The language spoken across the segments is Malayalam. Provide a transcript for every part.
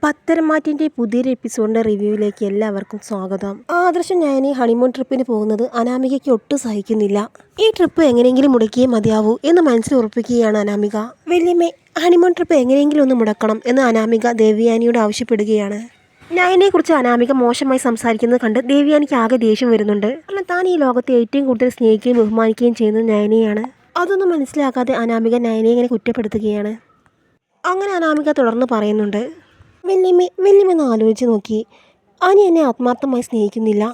പത്തരമാറ്റിൻ്റെ പുതിയൊരു എപ്പിസോഡിൻ്റെ റിവ്യൂവിലേക്ക് എല്ലാവർക്കും സ്വാഗതം. ആദർശം നയനി ഹണിമൂൺ ട്രിപ്പിന് പോകുന്നത് അനാമികയ്ക്ക് ഒട്ടും സഹിക്കുന്നില്ല. ഈ ട്രിപ്പ് എങ്ങനെയെങ്കിലും മുടക്കിയേ മതിയാവൂ എന്ന് മനസ്സിൽ ഉറപ്പിക്കുകയാണ് അനാമിക. വല്യമ്മേ, ഹണിമൂൺ ട്രിപ്പ് എങ്ങനെയെങ്കിലും ഒന്ന് മുടക്കണം എന്ന് അനാമിക ദേവയാനിയോട് ആവശ്യപ്പെടുകയാണ്. നയനെക്കുറിച്ച് അനാമിക മോശമായി സംസാരിക്കുന്നത് കണ്ട് ദേവയാനിക്ക് ആകെ ദേഷ്യം വരുന്നുണ്ട്. കാരണം താൻ ഈ ലോകത്തെ ഏറ്റവും കൂടുതൽ സ്നേഹിക്കുകയും ബഹുമാനിക്കുകയും ചെയ്യുന്നത് നയനെയാണ്. അതൊന്നും മനസ്സിലാക്കാതെ അനാമിക നയനെ ഇങ്ങനെ കുറ്റപ്പെടുത്തുകയാണ്. അങ്ങനെ അനാമിക തുടർന്ന് പറയുന്നുണ്ട്, വല്യമ്മ ആലോചിച്ച് നോക്കി, അനി എന്നെ ആത്മാർത്ഥമായി സ്നേഹിക്കുന്നില്ല.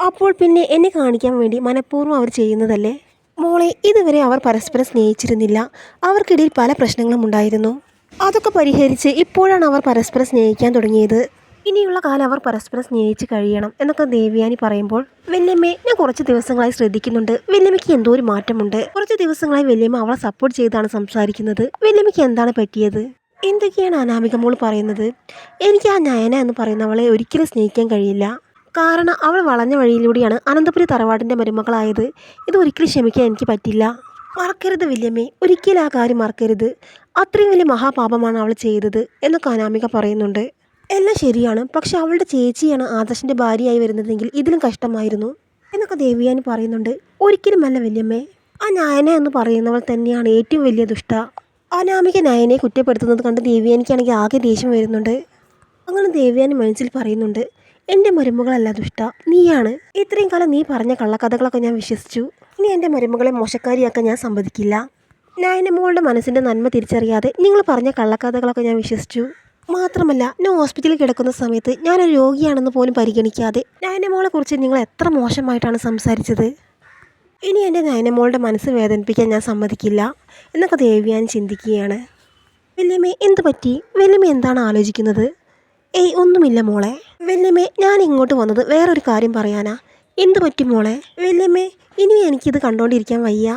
അപ്പോൾ പിന്നെ എന്നെ കാണിക്കാൻ വേണ്ടി മനഃപൂർവ്വം അവർ ചെയ്യുന്നതല്ലേ? മോളെ, ഇതുവരെ അവർ പരസ്പരം സ്നേഹിച്ചിരുന്നില്ല. അവർക്കിടയിൽ പല പ്രശ്നങ്ങളും ഉണ്ടായിരുന്നു. അതൊക്കെ പരിഹരിച്ച് ഇപ്പോഴാണ് അവർ പരസ്പരം സ്നേഹിക്കാൻ തുടങ്ങിയത്. ഇനിയുള്ള കാലം അവർ പരസ്പരം സ്നേഹിച്ച് കഴിയണം എന്നൊക്കെ ദേവയാനി പറയുമ്പോൾ, വല്യമ്മേ, ഞാൻ കുറച്ച് ദിവസങ്ങളായി ശ്രദ്ധിക്കുന്നുണ്ട്. വല്യമ്മയ്ക്ക് എന്തോ ഒരു മാറ്റമുണ്ട്. കുറച്ച് ദിവസങ്ങളായി വല്യമ്മ അവളെ സപ്പോർട്ട് ചെയ്താണ് സംസാരിക്കുന്നത്. വല്യമ്മയ്ക്ക് എന്താണ് പറ്റിയത്? എന്തൊക്കെയാണ് അനാമിക മോൾ പറയുന്നത്? എനിക്ക് ആ നയന എന്ന് പറയുന്നവളെ ഒരിക്കലും സ്നേഹിക്കാൻ കഴിയില്ല. കാരണം അവൾ വളഞ്ഞ വഴിയിലൂടെയാണ് അനന്തപുരി തറവാടിൻ്റെ മരുമകളായത്. ഇത് ഒരിക്കലും ക്ഷമിക്കാൻ എനിക്ക് പറ്റില്ല. മറക്കരുത് വല്യമ്മേ, ഒരിക്കലും ആ കാര്യം മറക്കരുത്. അത്രയും വലിയ മഹാപാപമാണ് അവൾ ചെയ്തത് എന്നൊക്കെ അനാമിക പറയുന്നുണ്ട്. എല്ലാം ശരിയാണ്, പക്ഷെ അവളുടെ ചേച്ചിയാണ് ആദർശിൻ്റെ ഭാര്യയായി വരുന്നതെങ്കിൽ ഇതിലും കഷ്ടമായിരുന്നു എന്നൊക്കെ ദേവയാനി പറയുന്നുണ്ട്. ഒരിക്കലുമല്ല വല്യമ്മേ, ആ നയന എന്ന് പറയുന്നവൾ തന്നെയാണ് ഏറ്റവും വലിയ ദുഷ്ട. അനാമിക നയനെ കുറ്റപ്പെടുത്തുന്നത് കണ്ട് ദേവയാനിക്കാണെങ്കിൽ ആകെ ദേഷ്യം വരുന്നുണ്ട്. അങ്ങനെ ദേവയാനി മനസ്സിൽ പറയുന്നുണ്ട്, എൻ്റെ മരുമകളല്ല ദുഷ്ട, നീയാണ്. ഇത്രയും കാലം നീ പറഞ്ഞ കള്ളക്കഥകളൊക്കെ ഞാൻ വിശ്വസിച്ചു. ഇനി എൻ്റെ മരുമകളെ മോശക്കാരിയാക്കാൻ ഞാൻ സമ്മതിക്കില്ല. നയന മോളുടെ മനസ്സിൻ്റെ നന്മ തിരിച്ചറിയാതെ നിങ്ങൾ പറഞ്ഞ കള്ളക്കഥകളൊക്കെ ഞാൻ വിശ്വസിച്ചു. മാത്രമല്ല, ഞാൻ ഹോസ്പിറ്റലിൽ കിടക്കുന്ന സമയത്ത് ഞാനൊരു രോഗിയാണെന്ന് പോലും പരിഗണിക്കാതെ നയനമോളെക്കുറിച്ച് നിങ്ങൾ എത്ര മോശമായിട്ടാണ് സംസാരിച്ചത്. ഇനി എൻ്റെ നയനമോളുടെ മനസ്സ് വേദനിപ്പിക്കാൻ ഞാൻ സമ്മതിക്കില്ല എന്നൊക്കെ ദേവയാനി ചിന്തിക്കുകയാണ്. വല്യമ്മേ, എന്ത് പറ്റി? വല്യമ്മ എന്താണ് ആലോചിക്കുന്നത്? ഏയ്, ഒന്നുമില്ല മോളെ. വല്യമ്മേ, ഞാൻ ഇങ്ങോട്ട് വന്നത് വേറൊരു കാര്യം പറയാനാ. എന്ത് പറ്റി മോളെ? വല്യമ്മേ, ഇനിയും എനിക്കിത് കണ്ടുകൊണ്ടിരിക്കാൻ വയ്യ.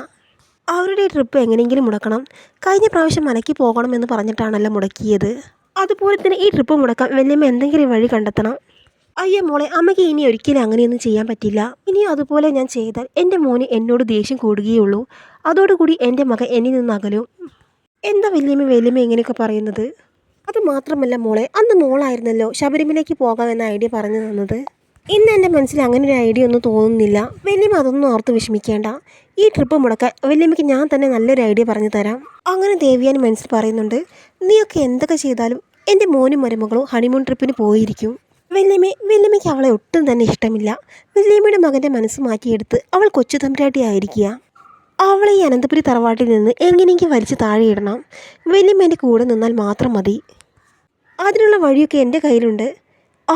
അവരുടെ ട്രിപ്പ് എങ്ങനെയെങ്കിലും മുടക്കണം. കഴിഞ്ഞ പ്രാവശ്യം മലയ്ക്ക് പോകണമെന്ന് പറഞ്ഞിട്ടാണല്ലോ മുടക്കിയത്. അതുപോലെ തന്നെ ഈ ട്രിപ്പ് മുടക്കാൻ വല്യമ്മ എന്തെങ്കിലും വഴി കണ്ടെത്തണം. അയ്യ മോളെ, അമ്മയ്ക്ക് ഇനി ഒരിക്കലും അങ്ങനെയൊന്നും ചെയ്യാൻ പറ്റില്ല. ഇനി അതുപോലെ ഞാൻ ചെയ്താൽ എൻ്റെ മോന് എന്നോട് ദേഷ്യം കൂടുകയുള്ളൂ. അതോടുകൂടി എൻ്റെ മകൻ എന്നിൽ നിന്ന് അകലും. എന്താ വല്യമ്മ ഇങ്ങനെയൊക്കെ പറയുന്നത്? അത് മാത്രമല്ല മോളെ, അന്ന് മോളായിരുന്നല്ലോ ശബരിമലയ്ക്ക് പോകാമെന്ന ഐഡിയ പറഞ്ഞു തന്നത്. ഇന്ന് എൻ്റെ മനസ്സിൽ അങ്ങനെ ഒരു ഐഡിയ ഒന്നും തോന്നുന്നില്ല. വല്യമ്മ അതൊന്നും ഓർത്ത് വിഷമിക്കേണ്ട. ഈ ട്രിപ്പ് മുടക്കാൻ വല്യമ്മയ്ക്ക് ഞാൻ തന്നെ നല്ലൊരു ഐഡിയ പറഞ്ഞു തരാം. അങ്ങനെ ദേവയാനി മനസ്സിൽ പറയുന്നുണ്ട്, നീയൊക്കെ എന്തൊക്കെ ചെയ്താലും എൻ്റെ മോനും മരുമകളും ഹണിമൂൺ ട്രിപ്പിന് പോയിരിക്കും. വല്യമ്മയ്ക്ക് അവളെ ഒട്ടും തന്നെ ഇഷ്ടമില്ല. വല്യമ്മയുടെ മകൻ്റെ മനസ്സ് മാറ്റിയെടുത്ത് അവൾ കൊച്ചു തമ്പുരാട്ടി ആയിരിക്കുക. അവളെ ഈ അനന്തപുരി തറവാട്ടിൽ നിന്ന് എങ്ങനെയെങ്കിലും വലിച്ച് താഴെയിടണം. വല്യമ്മ എൻ്റെ കൂടെ നിന്നാൽ മാത്രം മതി. അതിനുള്ള വഴിയൊക്കെ എൻ്റെ കയ്യിലുണ്ട്.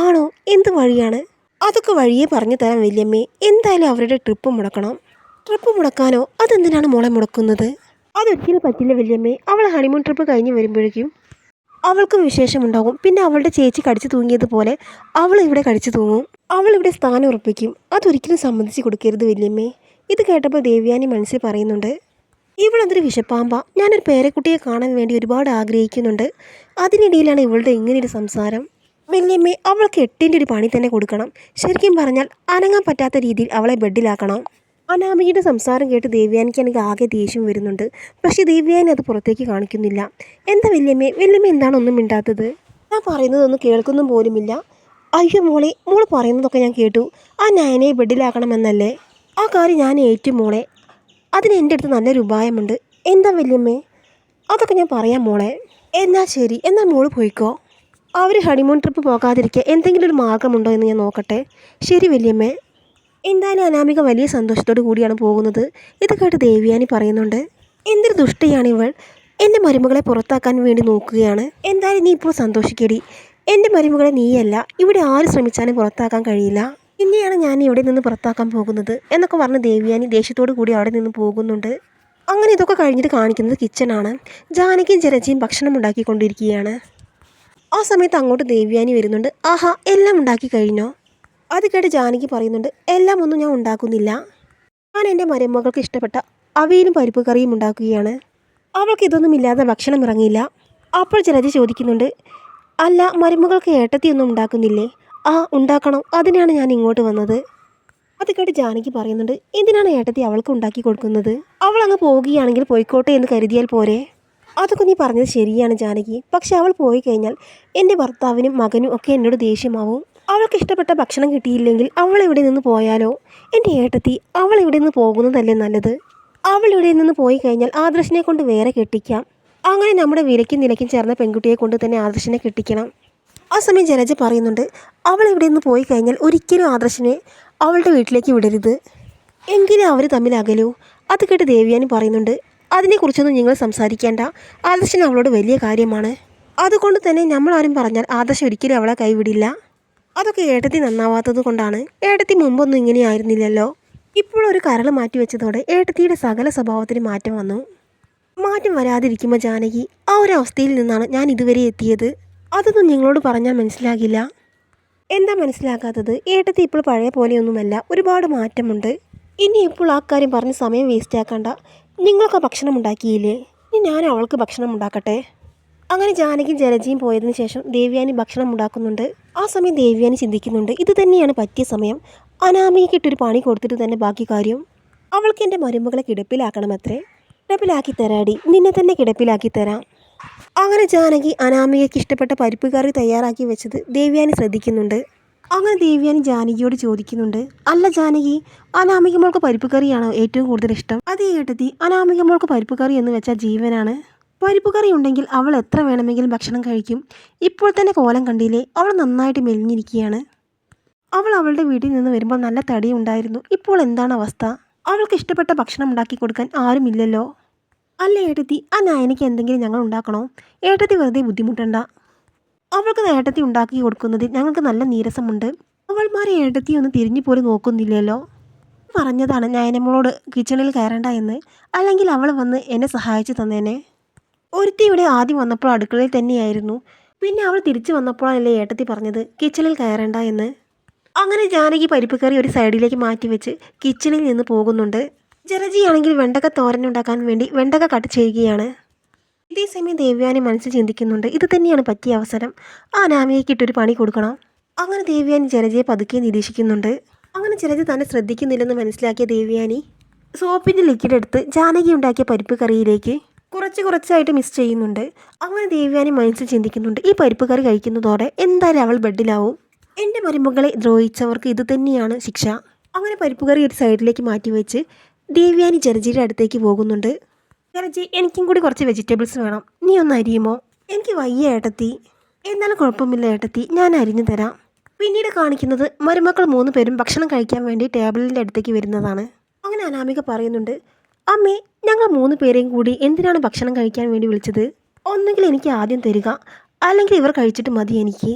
ആണോ? എന്ത് വഴിയാണ്? അതൊക്കെ വഴിയെ പറഞ്ഞു തരാം വല്യമ്മേ. എന്തായാലും അവരുടെ ട്രിപ്പ് മുടക്കണം. ട്രിപ്പ് മുടക്കാനോ? അതെന്തിനാണ് മോളെ മുടക്കുന്നത്? അതൊരിക്കലും പറ്റില്ല വല്യമ്മേ. അവൾ ഹണിമൂൺ ട്രിപ്പ് കഴിഞ്ഞ് വരുമ്പോഴേക്കും അവൾക്കും വിശേഷമുണ്ടാകും. പിന്നെ അവളുടെ ചേച്ചി കടിച്ചു തൂങ്ങിയതുപോലെ അവൾ ഇവിടെ കടിച്ചു തൂങ്ങും. അവൾ ഇവിടെ സ്ഥാനം ഉറപ്പിക്കും. അതൊരിക്കലും സമ്മതിച്ച് കൊടുക്കരുത് വല്യമ്മേ. ഇത് കേട്ടപ്പോൾ ദേവയാനി മനസ്സിൽ പറയുന്നുണ്ട്, ഇവളെന്തൊരു വിഷപ്പാമ്പ. ഞാനൊരു പേരക്കുട്ടിയെ കാണാൻ വേണ്ടി ഒരുപാട് ആഗ്രഹിക്കുന്നുണ്ട്. അതിനിടയിലാണ് ഇവളുടെ ഇങ്ങനെയൊരു സംസാരം. വല്യമ്മേ, അവൾക്ക് 8ൻ്റെ ഒരു പണി തന്നെ കൊടുക്കണം. ശരിക്കും പറഞ്ഞാൽ അനങ്ങാൻ പറ്റാത്ത രീതിയിൽ അവളെ ബെഡിലാക്കണം. അനാമികയുടെ സംസാരം കേട്ട് ദേവയാനിക്കാണെങ്കിൽ ആകെ ദേഷ്യം വരുന്നുണ്ട്. പക്ഷേ ദേവയാനി അത് പുറത്തേക്ക് കാണിക്കുന്നില്ല. എന്താ വല്യമ്മ എന്താണ് ഒന്നും മിണ്ടാത്തത്? ഞാൻ പറയുന്നതൊന്നും കേൾക്കുന്നു പോലുമില്ല. അയ്യോ മോളെ, മോൾ പറയുന്നതൊക്കെ ഞാൻ കേട്ടു. ആ നയനയെ ബെഡിലാക്കണമെന്നല്ലേ? ആ കാര്യം ഞാൻ ഏറ്റു മോളെ. അതിന് എൻ്റെ അടുത്ത് നല്ലൊരു ഉപായമുണ്ട്. എന്താ വല്യമ്മേ? അതൊക്കെ ഞാൻ പറയാം മോളെ. എന്നാൽ ശരി, എന്നാൽ മോള് പോയിക്കോ. അവർ ഹണിമൂൺ ട്രിപ്പ് പോകാതിരിക്കുക എന്തെങ്കിലും ഒരു മാർഗമുണ്ടോ എന്ന് ഞാൻ നോക്കട്ടെ. ശരി വല്യമ്മേ. എന്തായാലും അനാമിക വലിയ സന്തോഷത്തോടു കൂടിയാണ് പോകുന്നത്. ഇത് കേട്ട് ദേവയാനി പറയുന്നുണ്ട്, എന്തൊരു ദുഷ്ടയാണ് ഇവൾ. എൻ്റെ മരുമകളെ പുറത്താക്കാൻ വേണ്ടി നോക്കുകയാണ്. എന്തായാലും നീ ഇപ്പോൾ സന്തോഷിക്കടി. എൻ്റെ മരുമകളെ നീയല്ല, ഇവിടെ ആര് ശ്രമിച്ചാലും പുറത്താക്കാൻ കഴിയില്ല. പിന്നെയാണ് ഞാൻ ഇവിടെ നിന്ന് പുറത്താക്കാൻ പോകുന്നത് എന്നൊക്കെ പറഞ്ഞ് ദേവയാനി ദേഷ്യത്തോടു കൂടി അവിടെ നിന്ന് പോകുന്നുണ്ട്. അങ്ങനെ ഇതൊക്കെ കഴിഞ്ഞിട്ട് കാണിക്കുന്നത് കിച്ചണാണ്. ജാനകിയും ജലജയും ഭക്ഷണം ഉണ്ടാക്കിക്കൊണ്ടിരിക്കുകയാണ്. ആ സമയത്ത് അങ്ങോട്ട് ദേവയാനി വരുന്നുണ്ട്. ആഹാ, എല്ലാം ഉണ്ടാക്കി കഴിഞ്ഞോ? അത് കേട്ട് ജാനകി പറയുന്നുണ്ട്, എല്ലാം ഒന്നും ഞാൻ ഉണ്ടാക്കുന്നില്ല. ഞാൻ എൻ്റെ മരുമകൾക്ക് ഇഷ്ടപ്പെട്ട അവിയലും പരിപ്പ് കറിയും ഉണ്ടാക്കുകയാണ്. അവൾക്ക് ഇതൊന്നും ഇല്ലാതെ ഭക്ഷണം ഇറങ്ങിയില്ല. അപ്പോൾ ജലജ ചോദിക്കുന്നുണ്ട്, അല്ല മരുമകൾക്ക് ഏട്ടത്തിയൊന്നും ഉണ്ടാക്കുന്നില്ലേ? ആ, ഉണ്ടാക്കണം. അതിനാണ് ഞാൻ ഇങ്ങോട്ട് വന്നത്. അത് കേട്ട് ജാനകി പറയുന്നുണ്ട്, എന്തിനാണ് ഏട്ടത്തി അവൾക്ക് ഉണ്ടാക്കി കൊടുക്കുന്നത്? അവൾ അങ്ങ് പോവുകയാണെങ്കിൽ പോയിക്കോട്ടെ എന്ന് കരുതിയാൽ പോരെ? അതൊക്കെ നീ പറഞ്ഞത് ശരിയാണ് ജാനകി. പക്ഷെ അവൾ പോയി കഴിഞ്ഞാൽ എൻ്റെ ഭർത്താവിനും മകനും ഒക്കെ എന്നോട് ദേഷ്യമാവും. അവൾക്ക് ഇഷ്ടപ്പെട്ട ഭക്ഷണം കിട്ടിയില്ലെങ്കിൽ അവൾ ഇവിടെ നിന്ന് പോയാലോ? എൻ്റെ ഏട്ടത്തി അവൾ ഇവിടെ നിന്ന് പോകുന്നതല്ലേ നല്ലത്. അവൾ ഇവിടെ നിന്ന് പോയി കഴിഞ്ഞാൽ ആദർശിനെ കൊണ്ട് വേറെ കെട്ടിക്കാം. അങ്ങനെ നമ്മുടെ വിലയ്ക്കും നിലയ്ക്കും ചേർന്ന പെൺകുട്ടിയെ കൊണ്ട് തന്നെ ആദർശിനെ കെട്ടിക്കണം. ആ സമയം ജലജ പറയുന്നുണ്ട്, അവൾ ഇവിടെ നിന്ന് പോയി കഴിഞ്ഞാൽ ഒരിക്കലും ആദർശിനെ അവളുടെ വീട്ടിലേക്ക് വിടരുത്. എങ്കിലും അവർ തമ്മിൽ അകലൂ. അത് കേട്ട് ദേവ്യാനി പറയുന്നുണ്ട്, അതിനെക്കുറിച്ചൊന്നും നിങ്ങൾ സംസാരിക്കേണ്ട. ആദർശന് അവളോട് വലിയ കാര്യമാണ്. അതുകൊണ്ട് തന്നെ നമ്മളാരും പറഞ്ഞാൽ ആദർശം ഒരിക്കലും അവളെ കൈവിടില്ല. അതൊക്കെ ഏട്ടത്തി നന്നാവാത്തത് കൊണ്ടാണ്. ഏട്ടത്തി മുമ്പൊന്നും ഇങ്ങനെയായിരുന്നില്ലല്ലോ. ഇപ്പോൾ ഒരു കരൾ മാറ്റി വെച്ചതോടെ ഏട്ടത്തിയുടെ സകല സ്വഭാവത്തിന് മാറ്റം വന്നു. മാറ്റം വരാതിരിക്കുമ്പോൾ ജാനകി, ആ ഒരു അവസ്ഥയിൽ നിന്നാണ് ഞാൻ ഇതുവരെ എത്തിയത്. അതൊന്നും നിങ്ങളോട് പറഞ്ഞാൽ മനസ്സിലാകില്ല. എന്താ മനസ്സിലാക്കാത്തത്? ഏട്ടത്തി ഇപ്പോൾ പഴയ പോലെയൊന്നുമല്ല, ഒരുപാട് മാറ്റമുണ്ട്. ഇനി ഇപ്പോൾ ആ കാര്യം പറഞ്ഞ് സമയം വേസ്റ്റ് ആക്കണ്ട. നിങ്ങളൊക്കെ ഭക്ഷണം ഉണ്ടാക്കിയില്ലേ? ഇനി ഞാൻ അവൾക്ക് ഭക്ഷണം ഉണ്ടാക്കട്ടെ. അങ്ങനെ ജാനകിയും ജലജയും പോയതിനു ശേഷം ദേവ്യാനി ഭക്ഷണം ഉണ്ടാക്കുന്നുണ്ട്. ആ സമയം ദേവ്യാനി ചിന്തിക്കുന്നുണ്ട്, ഇത് തന്നെയാണ് പറ്റിയ സമയം. അനാമികയ്ക്കിട്ടൊരു പണി കൊടുത്തിട്ട് തന്നെ ബാക്കി കാര്യം. അവൾക്ക് എൻ്റെ മരുമകളെ കിടപ്പിലാക്കണമത്രേ. കിടപ്പിലാക്കി തരാടി, നിന്നെ തന്നെ കിടപ്പിലാക്കി തരാം. അങ്ങനെ ജാനകി അനാമികയ്ക്ക് ഇഷ്ടപ്പെട്ട പരിപ്പ് കറി തയ്യാറാക്കി വെച്ചത് ദേവ്യാനി ശ്രദ്ധിക്കുന്നുണ്ട്. അങ്ങനെ ദേവ്യാനി ജാനകിയോട് ചോദിക്കുന്നുണ്ട്, അല്ല ജാനകി, അനാമിക മോൾക്ക് പരിപ്പ് കറിയാണോ ഏറ്റവും കൂടുതൽ ഇഷ്ടം? അതേ ഏട്ടത്തി, അനാമിക മോൾക്ക് പരിപ്പ് കറി എന്ന് വെച്ചാൽ ജീവനാണ്. പരിപ്പ് കറി ഉണ്ടെങ്കിൽ അവൾ എത്ര വേണമെങ്കിലും ഭക്ഷണം കഴിക്കും. ഇപ്പോൾ തന്നെ കോലം കണ്ടില്ലേ, അവൾ നന്നായിട്ട് മെലിഞ്ഞിരിക്കുകയാണ്. അവൾ അവളുടെ വീട്ടിൽ നിന്ന് വരുമ്പോൾ നല്ല തടി ഉണ്ടായിരുന്നു. ഇപ്പോൾ എന്താണ് അവസ്ഥ? അവൾക്ക് ഇഷ്ടപ്പെട്ട ഭക്ഷണം ഉണ്ടാക്കി കൊടുക്കാൻ ആരുമില്ലല്ലോ. അല്ല ഏട്ടത്തി, ആ നയനയ്ക്ക് എന്തെങ്കിലും ഞങ്ങൾ ഉണ്ടാക്കണോ? ഏട്ടത്തി വെറുതെ ബുദ്ധിമുട്ടണ്ട. അവൾക്ക് ഏട്ടത്തി ഉണ്ടാക്കി കൊടുക്കുന്നതിൽ ഞങ്ങൾക്ക് നല്ല നീരസമുണ്ട്. അവൾമാരെ ഏട്ടത്തി ഒന്ന് തിരിഞ്ഞു പോലും നോക്കുന്നില്ലല്ലോ. പറഞ്ഞതാണ് നയനമ്മളോട് കിച്ചണിൽ കയറണ്ട എന്ന്. അല്ലെങ്കിൽ അവൾ വന്ന് എന്നെ സഹായിച്ചു തന്നേനെ. ഒരുത്തി ഇവിടെ ആദ്യം വന്നപ്പോൾ അടുക്കളയിൽ തന്നെയായിരുന്നു. പിന്നെ അവൾ തിരിച്ചു വന്നപ്പോഴല്ലേ ഏട്ടത്തി പറഞ്ഞത് കിച്ചണിൽ കയറണ്ട എന്ന്. അങ്ങനെ ജാനകി പരിപ്പ് കറി ഒരു സൈഡിലേക്ക് മാറ്റി വെച്ച് കിച്ചണിൽ നിന്ന് പോകുന്നുണ്ട്. ജലജിയാണെങ്കിൽ വെണ്ടക്ക തോരനുണ്ടാക്കാൻ വേണ്ടി വെണ്ടക്ക കട്ട് ചെയ്യുകയാണ്. ഇതേസമയം ദേവ്യാനി മനസ്സിൽ ചിന്തിക്കുന്നുണ്ട്, ഇത് തന്നെയാണ് പറ്റിയ അവസരം. ആ അനാമികയ്ക്കിട്ടൊരു പണി കൊടുക്കണം. അങ്ങനെ ദേവ്യാനി ജലജയെ പതുക്കെ നിരീക്ഷിക്കുന്നുണ്ട്. അങ്ങനെ ജലജ തന്നെ ശ്രദ്ധിക്കുന്നില്ലെന്ന് മനസ്സിലാക്കിയ ദേവ്യാനി സോപ്പിൻ്റെ ലിക്വിഡ് എടുത്ത് ജാനകി ഉണ്ടാക്കിയ പരിപ്പ് കറിയിലേക്ക് കുറച്ചായിട്ട് മിക്സ് ചെയ്യുന്നുണ്ട്. അങ്ങനെ ദേവ്യാനി മനസ്സിൽ ചിന്തിക്കുന്നുണ്ട്, ഈ പരിപ്പ് കറി കഴിക്കുന്നതോടെ എന്തായാലും അവൾ ബെഡിലാവും. എൻ്റെ മരുമകളെ ദ്രോഹിച്ചവർക്ക് ഇത് തന്നെയാണ് ശിക്ഷ. അങ്ങനെ പരിപ്പ് കറി ഒരു സൈഡിലേക്ക് മാറ്റി വെച്ച് ദേവ്യാനി ജലജിയുടെ അടുത്തേക്ക് പോകുന്നുണ്ട്. ജലജി, എനിക്കും കൂടി കുറച്ച് വെജിറ്റബിൾസ് വേണം. നീ ഒന്ന് അരിയുമോ? എനിക്ക് വയ്യ ഏട്ടത്തി. എന്നാലും കുഴപ്പമില്ല ഏട്ടത്തി, ഞാൻ അരിഞ്ഞു തരാം. പിന്നീട് കാണിക്കുന്നത് മരുമക്കൾ 3 പേരും ഭക്ഷണം കഴിക്കാൻ വേണ്ടി ടേബിളിൻ്റെ അടുത്തേക്ക് വരുന്നതാണ്. അങ്ങനെ അനാമിക പറയുന്നുണ്ട്, അമ്മേ, ഞങ്ങൾ 3 പേരെയും കൂടി എന്തിനാണ് ഭക്ഷണം കഴിക്കാൻ വേണ്ടി വിളിച്ചത്? ഒന്നുകിൽ എനിക്ക് ആദ്യം തരിക, അല്ലെങ്കിൽ ഇവർ കഴിച്ചിട്ട് മതി എനിക്ക്.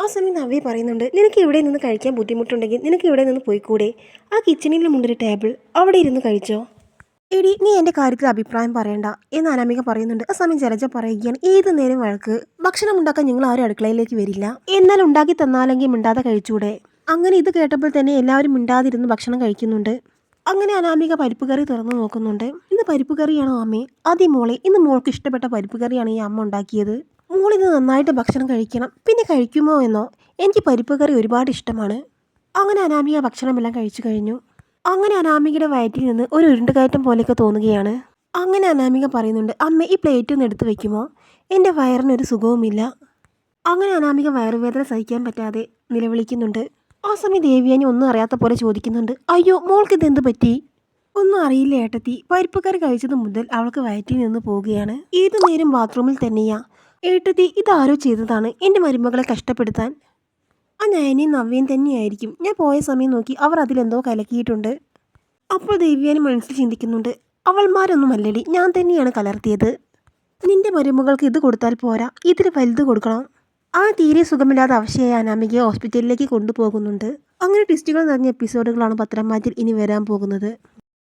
ആ സമയം നവ്യ പറയുന്നുണ്ട്, നിനക്ക് ഇവിടെ നിന്ന് കഴിക്കാൻ ബുദ്ധിമുട്ടുണ്ടെങ്കിൽ നിനക്ക് ഇവിടെ നിന്ന് പോയിക്കൂടെ? ആ കിച്ചണിലുമുണ്ടൊരു ടേബിൾ, അവിടെ ഇരുന്ന് കഴിച്ചോ. എടി, നീ എൻ്റെ കാര്യത്തിൽ അഭിപ്രായം പറയണ്ട എന്ന് അനാമിക പറയുന്നുണ്ട്. ആ സമയം ജലജ പറയുകയാണ്, ഏത് നേരം വഴക്ക്. ഭക്ഷണം ഉണ്ടാക്കാൻ നിങ്ങൾ ആരും അടുക്കളയിലേക്ക് വരില്ല. എന്നാൽ ഉണ്ടാക്കി തന്നാലെങ്കിൽ മിണ്ടാതെ കഴിച്ചൂടെ? അങ്ങനെ ഇത് കേട്ടപ്പോൾ തന്നെ എല്ലാവരും മിണ്ടാതിരുന്ന് ഭക്ഷണം കഴിക്കുന്നുണ്ട്. അങ്ങനെ അനാമിക പരിപ്പ് കറി തുറന്ന് നോക്കുന്നുണ്ട്. ഇന്ന് പരിപ്പ് കറിയാണോ അമ്മേ? അതെ മോളെ, ഇന്ന് മോൾക്ക് ഇഷ്ടപ്പെട്ട പരിപ്പ് കറിയാണ് ഈ അമ്മ ഉണ്ടാക്കിയത്. മോളിന്ന് നന്നായിട്ട് ഭക്ഷണം കഴിക്കണം. പിന്നെ കഴിക്കുമോ എന്നോ? എനിക്ക് പരിപ്പ് കറി ഒരുപാട് ഇഷ്ടമാണ്. അങ്ങനെ അനാമിക ഭക്ഷണമെല്ലാം കഴിച്ചു കഴിഞ്ഞു. അങ്ങനെ അനാമികയുടെ വയറ്റിൽ നിന്ന് ഒരു ഉരുണ്ടുകയറ്റം പോലെയൊക്കെ തോന്നുകയാണ്. അങ്ങനെ അനാമിക പറയുന്നുണ്ട്, അമ്മ ഈ പ്ലേറ്റ് ഒന്ന് എടുത്ത് വെക്കുമോ? എൻ്റെ വയറിനൊരു സുഖവുമില്ല. അങ്ങനെ അനാമിക വയറുവേദന സഹിക്കാൻ പറ്റാതെ നിലവിളിക്കുന്നുണ്ട്. ആ സമയം ദേവ്യാനി ഒന്നും അറിയാത്ത പോലെ ചോദിക്കുന്നുണ്ട്, അയ്യോ മോൾക്ക് ഇതെന്ത് പറ്റി? ഒന്നും അറിയില്ല ഏട്ടത്തി, പരിപ്പ് കറി കഴിച്ചത് മുതൽ അവൾക്ക് വയറ്റിൽ നിന്ന് പോവുകയാണ്. ഏതു നേരം ബാത്റൂമിൽ തന്നെയാ. ഏട്ടത്തി, ഇതാരോ ചെയ്തതാണ് എൻ്റെ മരുമകളെ കഷ്ടപ്പെടുത്താൻ. ആ നയനയും നവ്യയും തന്നെയായിരിക്കും. ഞാൻ പോയ സമയം നോക്കി അവർ അതിലെന്തോ കലക്കിയിട്ടുണ്ട്. അപ്പോൾ ദേവ്യാനി മനസ്സിൽ ചിന്തിക്കുന്നുണ്ട്, അവൾമാരൊന്നും അല്ലടി, ഞാൻ തന്നെയാണ് കലർത്തിയത്. നിന്റെ മരുമകൾക്ക് ഇത് കൊടുത്താൽ പോരാ, ഇതിന് വലുത് കൊടുക്കണം. ആ തീരെ സുഖമില്ലാതെ അവശയായ അനാമികയെ ഹോസ്പിറ്റലിലേക്ക് കൊണ്ടുപോകുന്നുണ്ട്. അങ്ങനെ ട്വിസ്റ്റുകൾ നിറഞ്ഞ എപ്പിസോഡുകളാണ് പത്തനംമാറ്റിൽ ഇനി വരാൻ പോകുന്നത്.